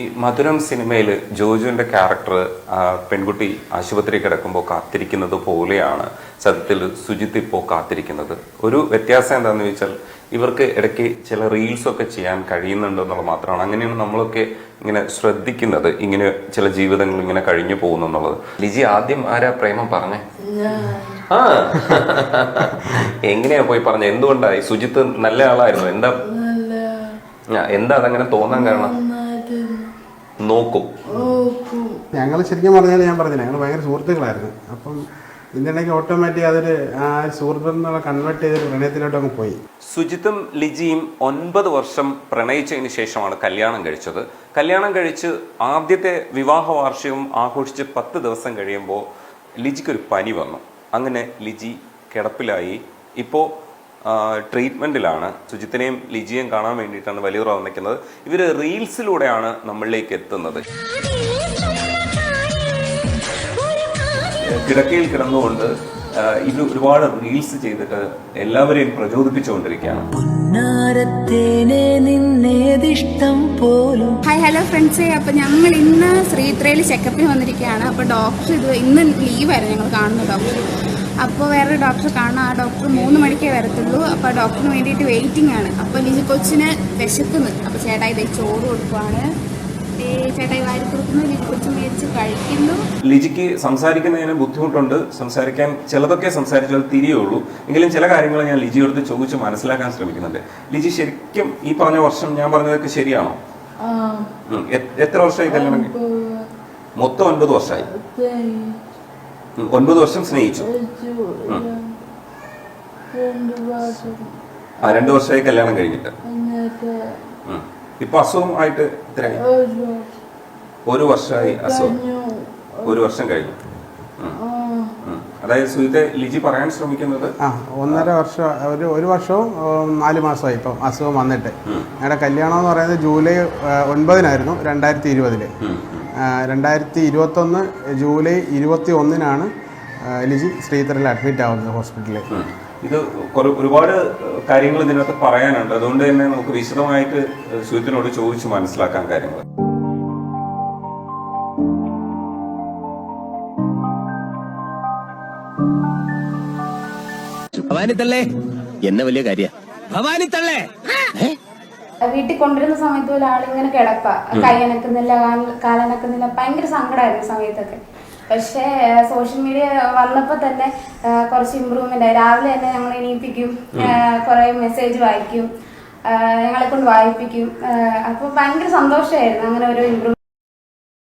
ഈ മധുരം സിനിമയിൽ ജോജുവിന്റെ ക്യാരക്ടർ പെൺകുട്ടി ആശുപത്രി കിടക്കുമ്പോൾ കാത്തിരിക്കുന്നത് പോലെയാണ് സത്യത്തിൽ സുജിത്ത് ഇപ്പോൾ കാത്തിരിക്കുന്നത്. ഒരു വ്യത്യാസം എന്താണെന്ന് ചോദിച്ചാൽ ഇവർക്ക് ഇടയ്ക്ക് ചില റീൽസ് ഒക്കെ ചെയ്യാൻ കഴിയുന്നുണ്ടെന്നുള്ളത് മാത്രമാണ്. അങ്ങനെയാണ് നമ്മളൊക്കെ ഇങ്ങനെ ശ്രദ്ധിക്കുന്നത്, ഇങ്ങനെ ചില ജീവിതങ്ങൾ ഇങ്ങനെ കഴിഞ്ഞു പോകുന്നു എന്നുള്ളത്. ലിജി ആദ്യം ആരാ പ്രേമം പറഞ്ഞേ? ആ എങ്ങനെയാ പോയി പറഞ്ഞ? എന്തുകൊണ്ടായി? സുജിത്ത് നല്ല ആളായിരുന്നു. എന്താ അതങ്ങനെ തോന്നാൻ കാരണം? നോക്കും. ഞങ്ങൾ ശരിക്കും പറഞ്ഞാൽ ഞാൻ പറഞ്ഞില്ല, ഞങ്ങൾ ഭയങ്കര സുഹൃത്തുക്കളായിരുന്നു. അപ്പം ഇതിനിടയ്ക്ക് ഓട്ടോമാറ്റിക് അതൊരു ആ സുഹൃത്തുക്കളെ കൺവേർട്ട് ചെയ്തൊരു പ്രണയത്തിലോട്ടങ്ങ് പോയി. സുജിത്തും ലിജിയും 9 വർഷം പ്രണയിച്ചതിന് ശേഷമാണ് കല്യാണം കഴിച്ചത്. കല്യാണം കഴിച്ച് ആദ്യത്തെ വിവാഹ വാർഷികം ആഘോഷിച്ച് 10 ദിവസം കഴിയുമ്പോൾ ലിജിക്കൊരു പനി വന്നു. അങ്ങനെ ലിജി കിടപ്പിലായി. ഇപ്പോൾ ട്രീറ്റ്മെന്റിലാണ്. സുജിത്തിനെയും ലിജിയെയും കാണാൻ വേണ്ടിയിട്ടാണ് വലിയൂർ വന്നിരിക്കുന്നത്. ഇവര് റീൽസിലൂടെയാണ് നമ്മളിലേക്ക് എത്തുന്നത്. കിടക്കയിൽ കിടന്നുകൊണ്ട് ഇത് ഒരുപാട് റീൽസ് ചെയ്തിട്ട് എല്ലാവരെയും പ്രചോദിപ്പിച്ചുകൊണ്ടിരിക്കുകയാണ്. ഹായ് ഹലോ ഫ്രണ്ട്സ്, അപ്പൊ ഞങ്ങൾ ഇന്ന് ശ്രീത്രയിൽ ചെക്കപ്പിന് വന്നിരിക്കുകയാണ്. അപ്പൊ ഡോക്ടർ ഇന്ന് ലീവായിരുന്നു, ഞങ്ങൾ കാണുന്ന ഡോക്ടർ. അപ്പോൾ വേറൊരു ഡോക്ടറെ കാണാം. ആ ഡോക്ടർ 3 മണിക്കേ വരത്തുള്ളൂ. അപ്പോൾ ഡോക്ടറിന് വേണ്ടിയിട്ട് വെയിറ്റിംഗ് ആണ്. അപ്പോൾ ലിജി കൊച്ചിന് വിശക്കുന്നു. അപ്പോൾ ചേട്ടായി ഇതേ ചോറ് കൊടുക്കുവാണ്. ചേട്ടായി വാരി കൊടുക്കുന്നു. ലിജി കൊച്ചു മേടിച്ച് കഴിക്കുന്നു. ലിജിക്ക് സംസാരിക്കുന്നതിന് ബുദ്ധിമുട്ടുണ്ട്. സംസാരിക്കാൻ ചിലതൊക്കെ സംസാരിച്ചാൽ തിരിയുള്ളൂ. എങ്കിലും ചില കാര്യങ്ങൾ ഞാൻ ലിജിയോട് ചോദിച്ച് മനസ്സിലാക്കാൻ ശ്രമിക്കുന്നുണ്ട്. ലിജി ശരിക്കും ഈ പറഞ്ഞ വർഷം ഞാൻ പറഞ്ഞതൊക്കെ ശരിയാണോ? എത്ര വർഷമായി കല്യാണം? മൊത്തം 9 വർഷമായി. 9 വർഷം സ്നേഹിച്ചു. 2 വർഷമായി കല്യാണം കഴിഞ്ഞിട്ട്. ഇപ്പൊ അസുഖം ആയിട്ട് എത്രയായി? 1 വർഷമായി അസുഖം. 1 വർഷം കഴിഞ്ഞു. അതായത് സുജിത്തെ ലിജി പറയാൻ ശ്രമിക്കുന്നത് 1.5 വർഷം, ഒരു വർഷവും 4 മാസമായി ഇപ്പം അസുഖം വന്നിട്ട്. ഞങ്ങളുടെ കല്യാണം എന്ന് പറയുന്നത് ജൂലൈ 9-നായിരുന്നു 2020. 2021 ജൂലൈ 21-നാണ് ലിജി ശ്രീധറിൽ അഡ്മിറ്റ് ആവുന്നത് ഹോസ്പിറ്റലിൽ. ഇത് ഒരുപാട് കാര്യങ്ങൾ ഇതിനകത്ത് പറയാനുണ്ട്. അതുകൊണ്ട് തന്നെ നമുക്ക് വിശദമായിട്ട് സുജിത്തിനോട് ചോദിച്ച് മനസ്സിലാക്കാൻ കാര്യങ്ങൾ. ഭവാനിത്തള്ളേ എന്നെ വലിയ കാര്യ. ഭവാനിത്തള്ളേ വീട്ടിൽ കൊണ്ടുവരുന്ന സമയത്ത് പോലെ ആളിങ്ങനെ കിടപ്പ, കൈയനക്കുന്നില്ല, കാലനക്കുന്നില്ല. ഭയങ്കര സങ്കടമായിരുന്നു സമയത്തൊക്കെ. പക്ഷേ സോഷ്യൽ മീഡിയ വന്നപ്പോൾ തന്നെ കുറച്ച് ഇമ്പ്രൂവ്മെന്റ് ആയി. രാവിലെ തന്നെ ഞങ്ങൾ എണീപ്പിക്കും, കുറെ മെസ്സേജ് വായിക്കും, ഞങ്ങളെ കൊണ്ട് വായിപ്പിക്കും. അപ്പോൾ ഭയങ്കര സന്തോഷമായിരുന്നു അങ്ങനെ ഒരു ഇമ്പ്രൂവ്മെന്റ്.